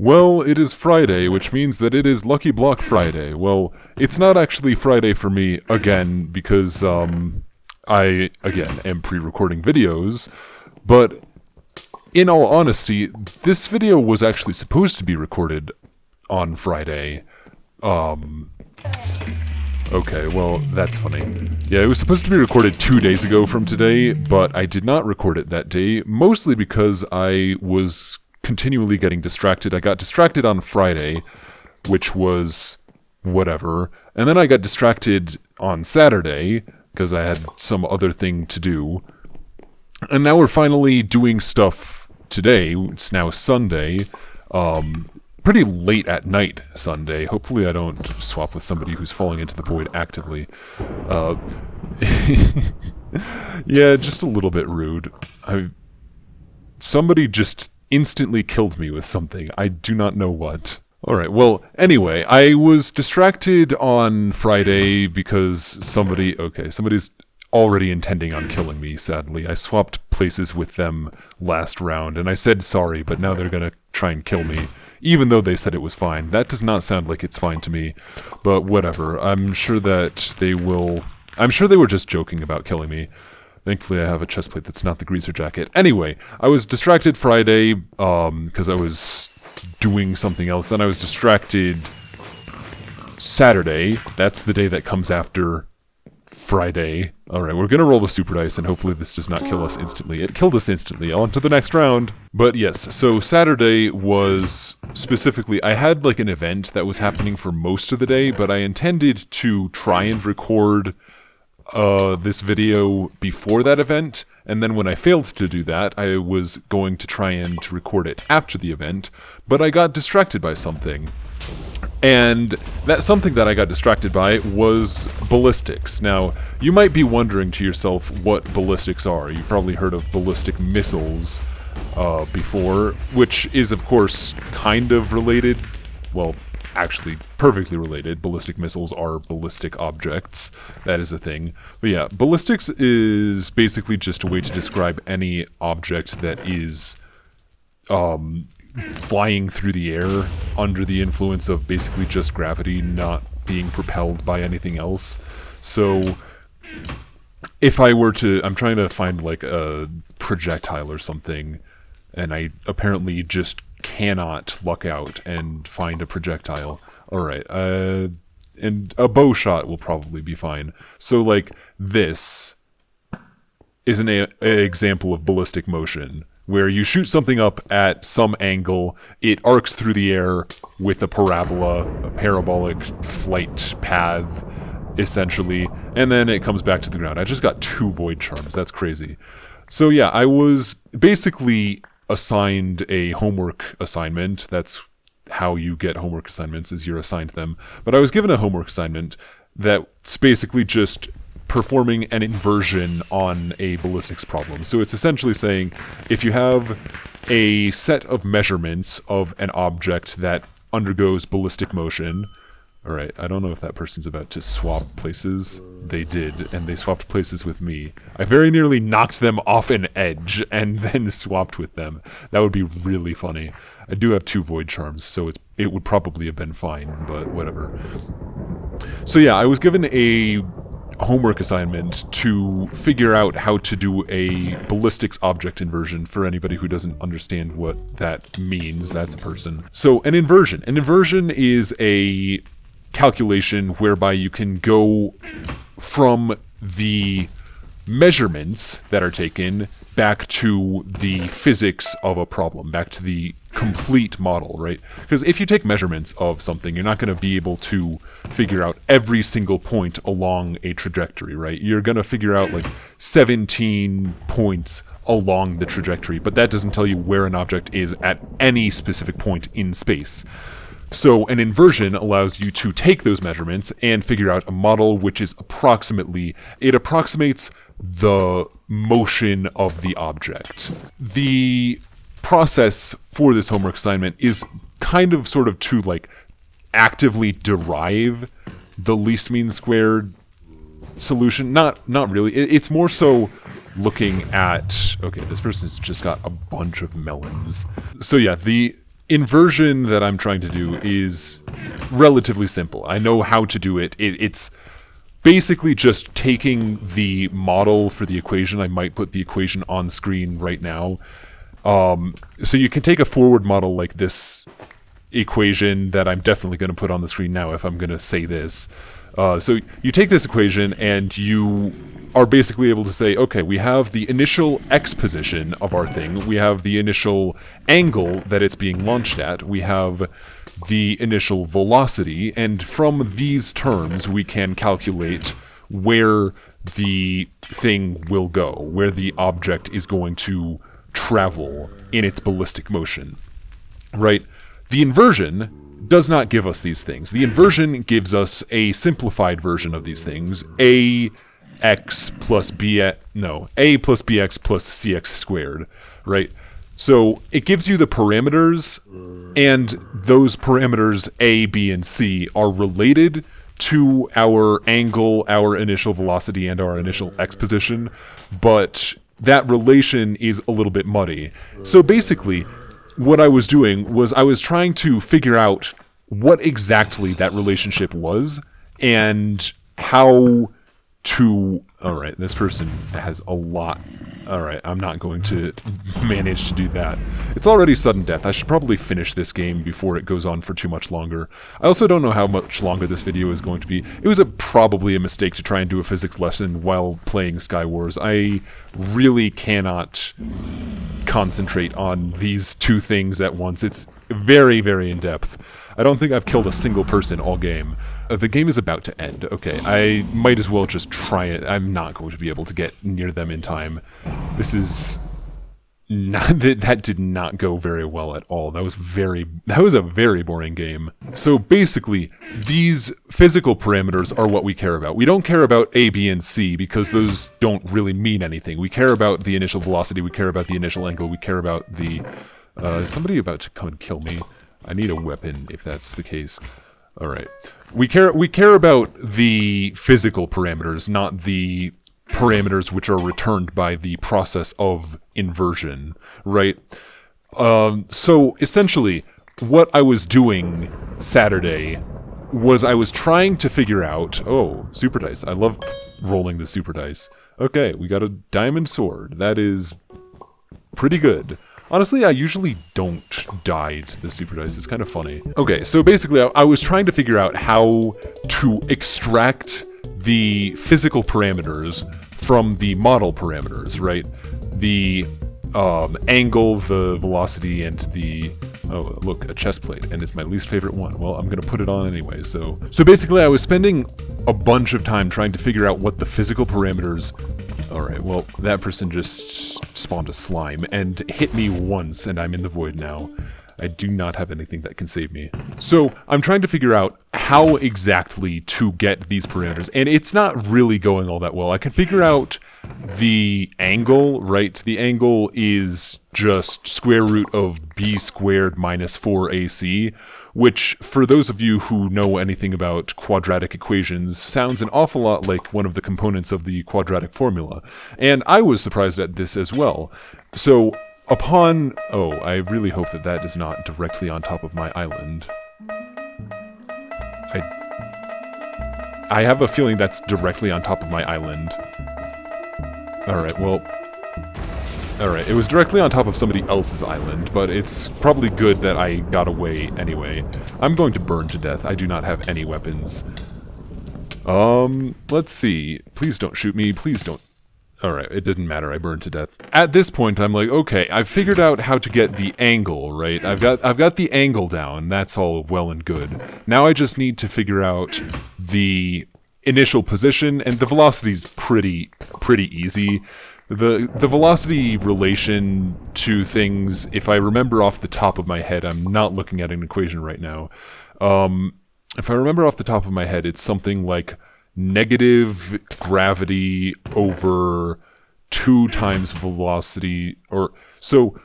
Well, it is Friday, which means that it is Lucky Block Friday. Well, it's not actually Friday for me, again, because, I, again, am pre-recording videos, but in all honesty, this video was actually supposed to be recorded on Friday. Okay, well, that's funny. Yeah, it was supposed to be recorded 2 days ago from today, but I did not record it that day, mostly because I was continually getting distracted. I got distracted on Friday, which was whatever, and then I got distracted on Saturday, because I had some other thing to do, and now we're finally doing stuff today. It's now Sunday, pretty late at night Sunday. Hopefully I don't swap with somebody who's falling into the void actively. Yeah, just a little bit rude. Somebody just instantly killed me with something. I do not know what. Alright, well, anyway, I was distracted on Friday because somebody's already intending on killing me, sadly. I swapped places with them last round, and I said sorry, but now they're gonna try and kill me, even though they said it was fine. That does not sound like it's fine to me, but whatever. I'm sure they were just joking about killing me. Thankfully, I have a chest plate that's not the greaser jacket. Anyway, I was distracted Friday, because I was doing something else. Then I was distracted Saturday. That's the day that comes after Friday. Alright, we're gonna roll the super dice, and hopefully this does not kill us instantly. It killed us instantly. On to the next round. But yes, so Saturday was specifically, I had like an event that was happening for most of the day, but I intended to try and record this video before that event, and then when I failed to do that, I was going to try and record it after the event, but I got distracted by something. And that something that I got distracted by was ballistics. Now, you might be wondering to yourself what ballistics are. You've probably heard of ballistic missiles before, which is, of course, kind of related. Well, actually, perfectly related. Ballistic missiles are ballistic objects. That is a thing. But yeah, ballistics is basically just a way to describe any object that is flying through the air under the influence of basically just gravity, not being propelled by anything else. So if I were to, I'm trying to find like a projectile or something, and I apparently just cannot luck out and find a projectile. Alright, and a bow shot will probably be fine. So like this is an example of ballistic motion, where you shoot something up at some angle, it arcs through the air with a parabola, a parabolic flight path, essentially, and then it comes back to the ground. I just got 2 void charms, that's crazy. So yeah, I was basically assigned a homework assignment. That's how you get homework assignments, is you're assigned them. But I was given a homework assignment that's basically just performing an inversion on a ballistics problem. So it's essentially saying, if you have a set of measurements of an object that undergoes ballistic motion. Alright, I don't know if that person's about to swap places. They did, and they swapped places with me. I very nearly knocked them off an edge and then swapped with them. That would be really funny. I do have 2 void charms, so it would probably have been fine, but whatever. So yeah, I was given a homework assignment to figure out how to do a ballistics object inversion. For anybody who doesn't understand what that means, that's a person. So an inversion. An inversion is a calculation whereby you can go from the measurements that are taken back to the physics of a problem, back to the complete model, right? Because if you take measurements of something, you're not going to be able to figure out every single point along a trajectory, right? You're going to figure out like 17 points along the trajectory, but that doesn't tell you where an object is at any specific point in space. So an inversion allows you to take those measurements and figure out a model which is it approximates the motion of the object. The process for this homework assignment is kind of sort of to like actively derive the least mean squared solution. Not really. It's more so looking at, okay, this person's just got a bunch of melons. So yeah, the inversion that I'm trying to do is relatively simple. I know how to do it. It's basically just taking the model for the equation. I might put the equation on screen right now. So you can take a forward model like this equation that I'm definitely going to put on the screen now if I'm going to say this. So you take this equation and you are basically able to say, okay, we have the initial x position of our thing, we have the initial angle that it's being launched at, we have the initial velocity, and from these terms we can calculate where the thing will go, where the object is going to travel in its ballistic motion, right? The inversion does not give us these things. The inversion gives us a simplified version of these things, ax plus bx plus cx squared, right? So it gives you the parameters, and those parameters a, b, and c are related to our angle, our initial velocity, and our initial x position, but that relation is a little bit muddy. So basically, what I was doing was I was trying to figure out what exactly that relationship was and how to... Alright, this person has a lot. Alright, I'm not going to manage to do that. It's already sudden death. I should probably finish this game before it goes on for too much longer. I also don't know how much longer this video is going to be. It was probably a mistake to try and do a physics lesson while playing Skywars. I really cannot concentrate on these two things at once. It's very, very in-depth. I don't think I've killed a single person all game. The game is about to end. Okay, I might as well just try it. I'm not going to be able to get near them in time. This is not... That did not go very well at all. That was a very boring game. So basically, these physical parameters are what we care about. We don't care about A, B, and C because those don't really mean anything. We care about the initial velocity, we care about the initial angle, we care about the... is somebody about to come and kill me? I need a weapon if that's the case. Alright. We care about the physical parameters, not the parameters which are returned by the process of inversion, right? So essentially, what I was doing Saturday was I was trying to figure out... Oh, super dice. I love rolling the super dice. Okay, we got a diamond sword. That is pretty good. Honestly, I usually don't die to the super dice. It's kind of funny. Okay, so basically, I was trying to figure out how to extract the physical parameters from the model parameters, right? The angle, the velocity, and the... Oh, look, a chest plate, and it's my least favorite one. Well, I'm gonna put it on anyway, so basically, I was spending a bunch of time trying to figure out what the physical parameters... Alright, well, that person just spawned a slime and hit me once, and I'm in the void now. I do not have anything that can save me. So, I'm trying to figure out how exactly to get these parameters, and it's not really going all that well. I can figure out the angle, right? The angle is just square root of b squared minus 4ac, which, for those of you who know anything about quadratic equations, sounds an awful lot like one of the components of the quadratic formula. And I was surprised at this as well. So, upon... Oh, I really hope that that is not directly on top of my island. I have a feeling that's directly on top of my island. Alright, well... Alright, it was directly on top of somebody else's island, but it's probably good that I got away anyway. I'm going to burn to death. I do not have any weapons. Let's see. Please don't shoot me. Please don't... Alright, it didn't matter. I burned to death. At this point, I'm like, okay, I've figured out how to get the angle, right? I've got the angle down. That's all well and good. Now I just need to figure out the initial position, and the velocity's pretty easy. The velocity relation to things, if I remember off the top of my head, I'm not looking at an equation right now. If I remember off the top of my head, it's something like negative gravity over 2 times velocity, or... So,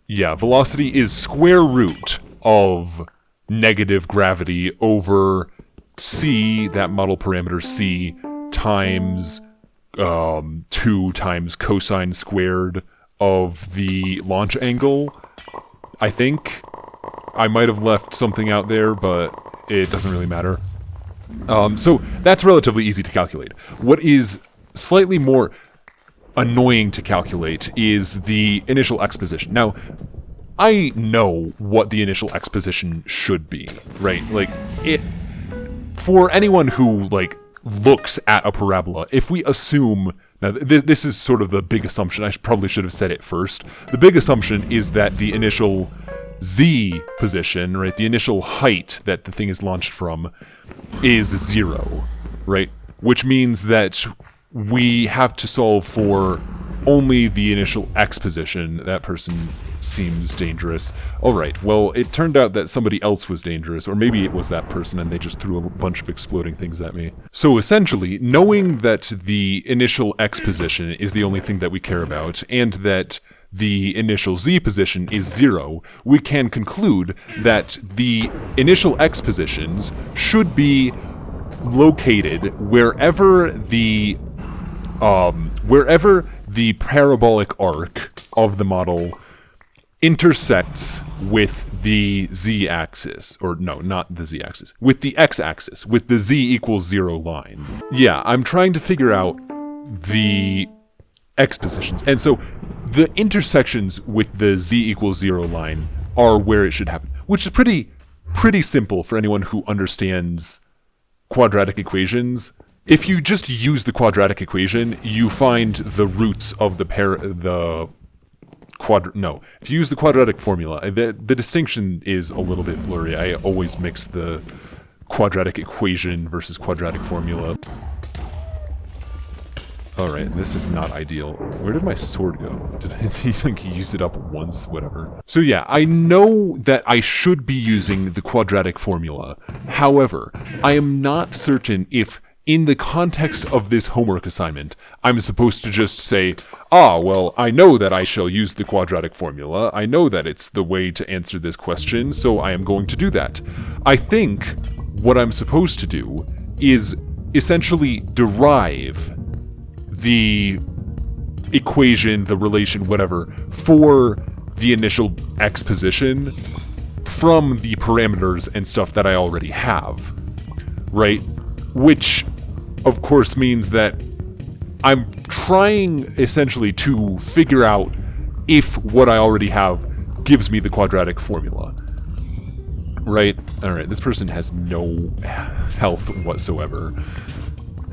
yeah, velocity is square root of negative gravity over c, that model parameter c, times 2 times cosine squared of the launch angle. I think. I might have left something out there, but it doesn't really matter. So that's relatively easy to calculate. What is slightly more annoying to calculate is the initial X position. Now, I know what the initial X position should be, right? Like, for anyone who, like, looks at a parabola, if we assume... Now, this is sort of the big assumption. I probably should have said it first. The big assumption is that the initial Z position, right, the initial height that the thing is launched from, is 0, right? Which means that we have to solve for only the initial X position. That person seems dangerous. Alright, well, it turned out that somebody else was dangerous, or maybe it was that person and they just threw a bunch of exploding things at me. So essentially, knowing that the initial X position is the only thing that we care about, and that the initial Z position is 0, we can conclude that the initial X positions should be located wherever the parabolic arc of the model intersects with the z-axis, or no, not the z-axis, with the x-axis, with the z equals 0 line. Yeah, I'm trying to figure out the x positions, and so the intersections with the z equals 0 line are where it should happen, which is pretty simple for anyone who understands quadratic equations. If you just use the quadratic equation, you find the roots of if you use the quadratic formula, the distinction is a little bit blurry. I always mix the quadratic equation versus quadratic formula. Alright, this is not ideal. Where did my sword go? Did I think you used it up once? Whatever. So yeah, I know that I should be using the quadratic formula. However, I am not certain if, in the context of this homework assignment, I'm supposed to just say, well, I know that I shall use the quadratic formula. I know that it's the way to answer this question, so I am going to do that. I think what I'm supposed to do is essentially derive the equation, the relation, whatever, for the initial x position from the parameters and stuff that I already have, right? Which, of course, means that I'm trying, essentially, to figure out if what I already have gives me the quadratic formula. Right? Alright, this person has no health whatsoever.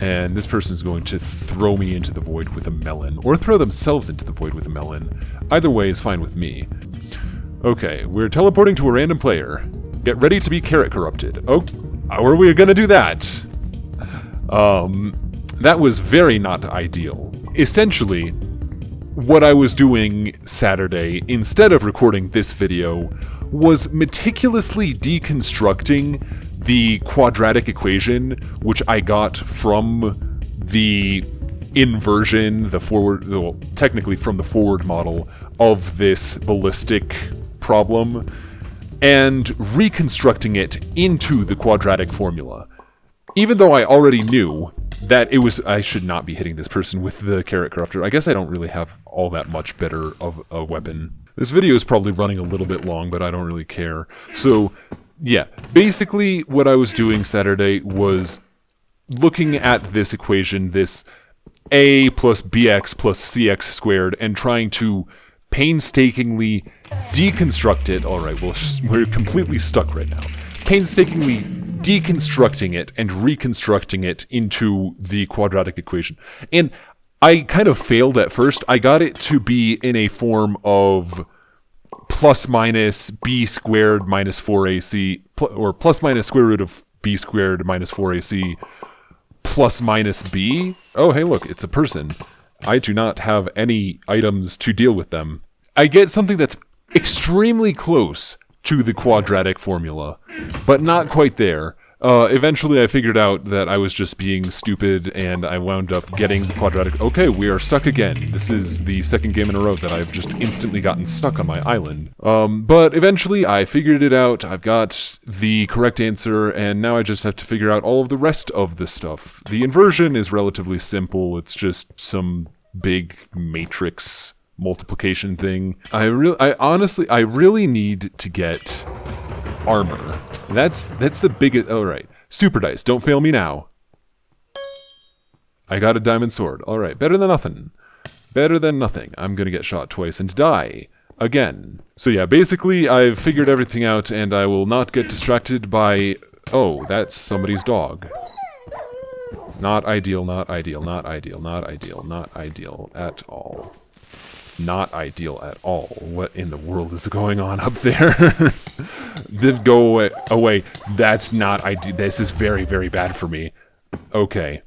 And this person is going to throw me into the void with a melon, or throw themselves into the void with a melon. Either way is fine with me. Okay, we're teleporting to a random player. Get ready to be carrot corrupted. Oh, how are we gonna do that? That was very not ideal. Essentially, what I was doing Saturday, instead of recording this video, was meticulously deconstructing the quadratic equation, which I got from the inversion, well, technically from the forward model of this ballistic problem, and reconstructing it into the quadratic formula. Even though I already knew that I should not be hitting this person with the carrot corruptor. I guess I don't really have all that much better of a weapon. This video is probably running a little bit long, but I don't really care. So, yeah, basically what I was doing Saturday was looking at this equation, this a plus bx plus cx squared, and trying to painstakingly deconstruct it. Alright, well, we're completely stuck right now. Painstakingly deconstructing it and reconstructing it into the quadratic equation. And I kind of failed at first. I got it to be in a form of plus minus b squared minus 4ac, or plus minus square root of b squared minus 4ac plus minus b. Oh, hey, look, it's a person. I do not have any items to deal with them. I get something that's extremely close to the quadratic formula, but not quite there. Eventually I figured out that I was just being stupid, and I wound up getting the quadratic. Okay, we are stuck again. This is the second game in a row that I've just instantly gotten stuck on my island. But eventually I figured it out. I've got the correct answer, and now I just have to figure out all of the rest of the stuff. The inversion is relatively simple. It's just some big matrix multiplication thing. I really need to get armor. That's the biggest. All right, super dice. Don't fail me now. I got a diamond sword. All right, better than nothing. Better than nothing. I'm gonna get shot twice and die again. So yeah, basically I've figured everything out, and I will not get distracted by. Oh, that's somebody's dog. Not ideal. Not ideal. Not ideal. Not ideal. Not ideal at all. Not ideal at all. What in the world is going on up there? Go away. That's not ideal. This is very, very bad for me. Okay.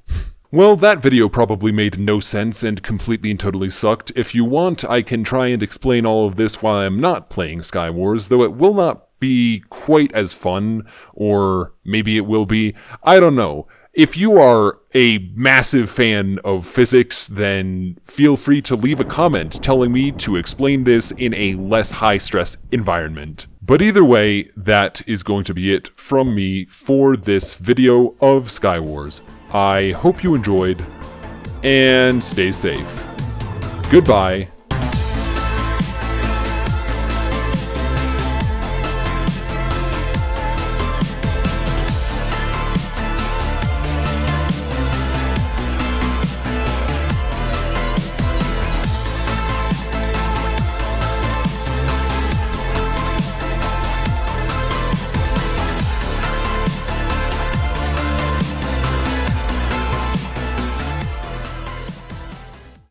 Well, that video probably made no sense and completely and totally sucked. If you want, I can try and explain all of this while I'm not playing Skywars, though it will not be quite as fun, or maybe it will be. I don't know. If you are a massive fan of physics, then feel free to leave a comment telling me to explain this in a less high-stress environment. But either way, that is going to be it from me for this video of Skywars. I hope you enjoyed, and stay safe. Goodbye.